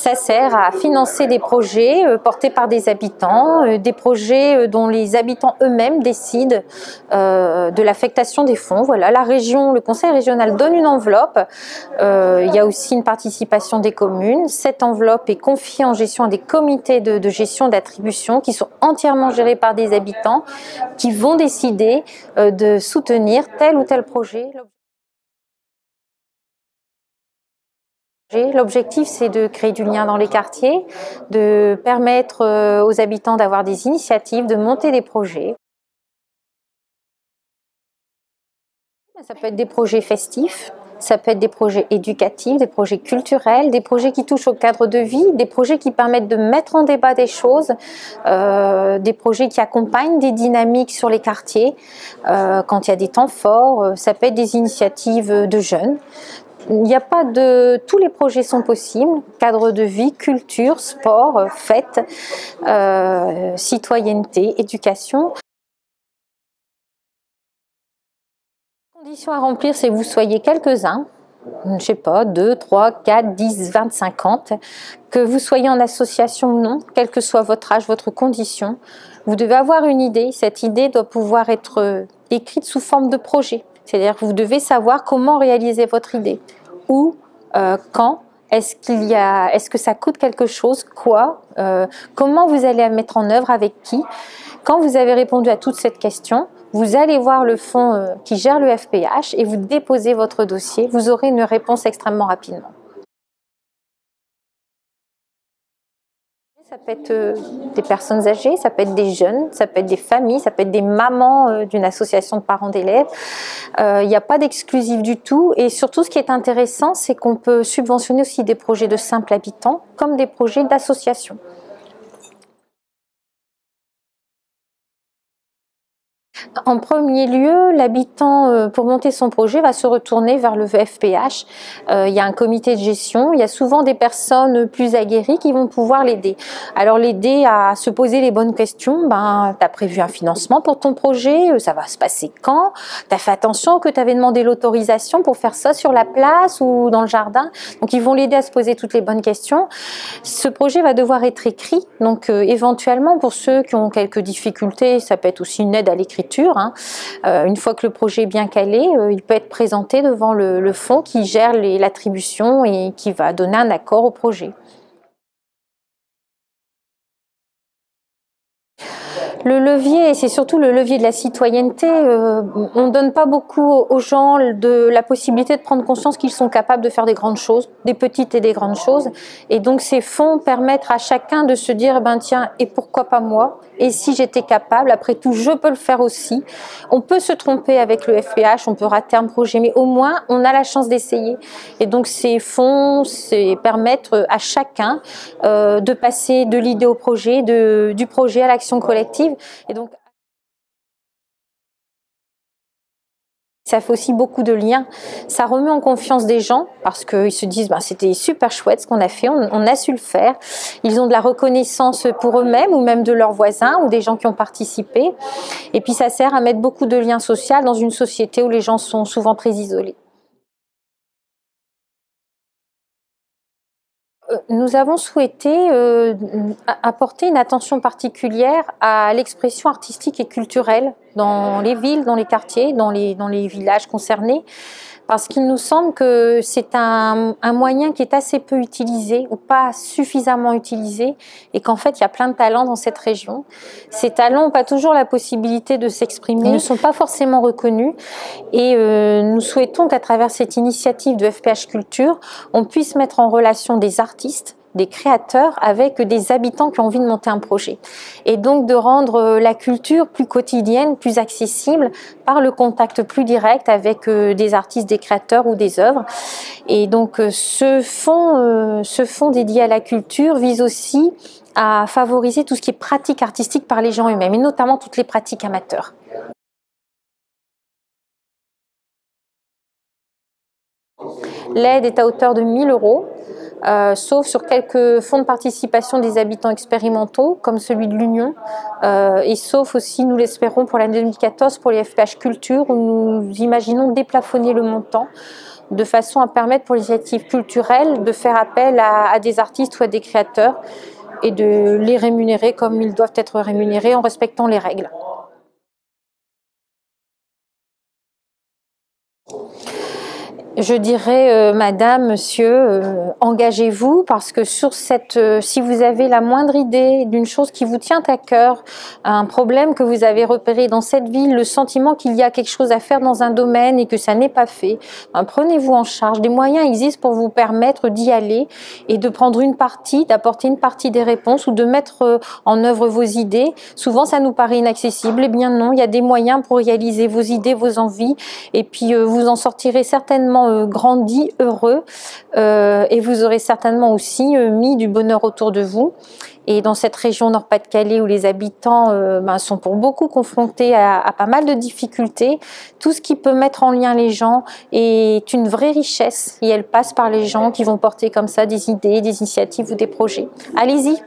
Ça sert à financer des projets portés par des habitants, des projets dont les habitants eux-mêmes décident de l'affectation des fonds. Voilà, la région, le conseil régional donne une enveloppe. Il y a aussi une participation des communes. Cette enveloppe est confiée en gestion à des comités de gestion d'attribution qui sont entièrement gérés par des habitants qui vont décider de soutenir tel ou tel projet. L'objectif, c'est de créer du lien dans les quartiers, de permettre aux habitants d'avoir des initiatives, de monter des projets. Ça peut être des projets festifs, ça peut être des projets éducatifs, des projets culturels, des projets qui touchent au cadre de vie, des projets qui permettent de mettre en débat des choses, des projets qui accompagnent des dynamiques sur les quartiers quand il y a des temps forts. Ça peut être des initiatives de jeunes. Il n'y a pas de... Tous les projets sont possibles, cadre de vie, culture, sport, fête, citoyenneté, éducation. La condition à remplir, c'est que vous soyez quelques-uns, je ne sais pas, 2, 3, 4, 10, 20, 50, que vous soyez en association ou non, quel que soit votre âge, votre condition. Vous devez avoir une idée, cette idée doit pouvoir être écrite sous forme de projet. C'est-à-dire que vous devez savoir comment réaliser votre idée. Où, quand, est-ce que ça coûte quelque chose, quoi, comment vous allez la mettre en œuvre, avec qui. Quand vous avez répondu à toute cette question, vous allez voir le fonds qui gère le FPH et vous déposez votre dossier. Vous aurez une réponse extrêmement rapidement. Ça peut être des personnes âgées, ça peut être des jeunes, ça peut être des familles, ça peut être des mamans d'une association de parents d'élèves. Il n'y a pas d'exclusif du tout et surtout ce qui est intéressant, c'est qu'on peut subventionner aussi des projets de simples habitants comme des projets d'association. En premier lieu, l'habitant, pour monter son projet, va se retourner vers le FPH. Il y a un comité de gestion, il y a souvent des personnes plus aguerries qui vont pouvoir l'aider. Alors l'aider à se poser les bonnes questions, tu as prévu un financement pour ton projet, ça va se passer quand? Tu as fait attention que tu avais demandé l'autorisation pour faire ça sur la place ou dans le jardin? Donc ils vont l'aider à se poser toutes les bonnes questions. Ce projet va devoir être écrit, donc éventuellement pour ceux qui ont quelques difficultés, ça peut être aussi une aide à l'écriture. Une fois que le projet est bien calé, il peut être présenté devant le fonds qui gère l'attribution et qui va donner un accord au projet. Le levier, c'est surtout le levier de la citoyenneté. On ne donne pas beaucoup aux gens la possibilité de prendre conscience qu'ils sont capables de faire des grandes choses, des petites et des grandes choses. Et donc ces fonds permettent à chacun de se dire, tiens, et pourquoi pas moi? Et si j'étais capable, après tout, je peux le faire aussi. On peut se tromper avec le FPH, on peut rater un projet, mais au moins, on a la chance d'essayer. Et donc ces fonds permettent à chacun de passer de l'idée au projet, du projet à l'action collective. Et donc, ça fait aussi beaucoup de liens. Ça remet en confiance des gens parce qu'ils se disent c'était super chouette ce qu'on a fait, on a su le faire. Ils ont de la reconnaissance pour eux-mêmes ou même de leurs voisins ou des gens qui ont participé. Et puis ça sert à mettre beaucoup de liens sociaux dans une société où les gens sont souvent très isolés. Nous avons souhaité apporter une attention particulière à l'expression artistique et culturelle dans les villes, dans les quartiers, dans les villages concernés, parce qu'il nous semble que c'est un moyen qui est assez peu utilisé ou pas suffisamment utilisé et qu'en fait il y a plein de talents dans cette région. Ces talents n'ont pas toujours la possibilité de s'exprimer, ne sont pas forcément reconnus et nous souhaitons qu'à travers cette initiative de FPH Culture, on puisse mettre en relation des artistes, des créateurs avec des habitants qui ont envie de monter un projet. Et donc de rendre la culture plus quotidienne, plus accessible par le contact plus direct avec des artistes, des créateurs ou des œuvres. Et donc ce fonds dédié à la culture vise aussi à favoriser tout ce qui est pratique artistique par les gens eux-mêmes, et notamment toutes les pratiques amateurs. L'aide est à hauteur de 1 000 €. Sauf sur quelques fonds de participation des habitants expérimentaux, comme celui de l'Union, et sauf aussi, nous l'espérons, pour l'année 2014, pour les FPH Culture, où nous imaginons déplafonner le montant de façon à permettre pour les initiatives culturelles de faire appel à des artistes ou à des créateurs et de les rémunérer comme ils doivent être rémunérés en respectant les règles. Je dirais, madame, monsieur, engagez-vous parce que sur si vous avez la moindre idée d'une chose qui vous tient à cœur, un problème que vous avez repéré dans cette ville, le sentiment qu'il y a quelque chose à faire dans un domaine et que ça n'est pas fait, ben, prenez-vous en charge. Des moyens existent pour vous permettre d'y aller et de prendre une partie, d'apporter une partie des réponses ou de mettre en œuvre vos idées. Souvent, ça nous paraît inaccessible. Eh bien non, il y a des moyens pour réaliser vos idées, vos envies et puis vous en sortirez certainement grandi, heureux et vous aurez certainement aussi mis du bonheur autour de vous. Et dans cette région Nord-Pas-de-Calais où les habitants sont pour beaucoup confrontés à pas mal de difficultés, tout ce qui peut mettre en lien les gens est une vraie richesse et elle passe par les gens qui vont porter comme ça des idées, des initiatives ou des projets. Allez-y!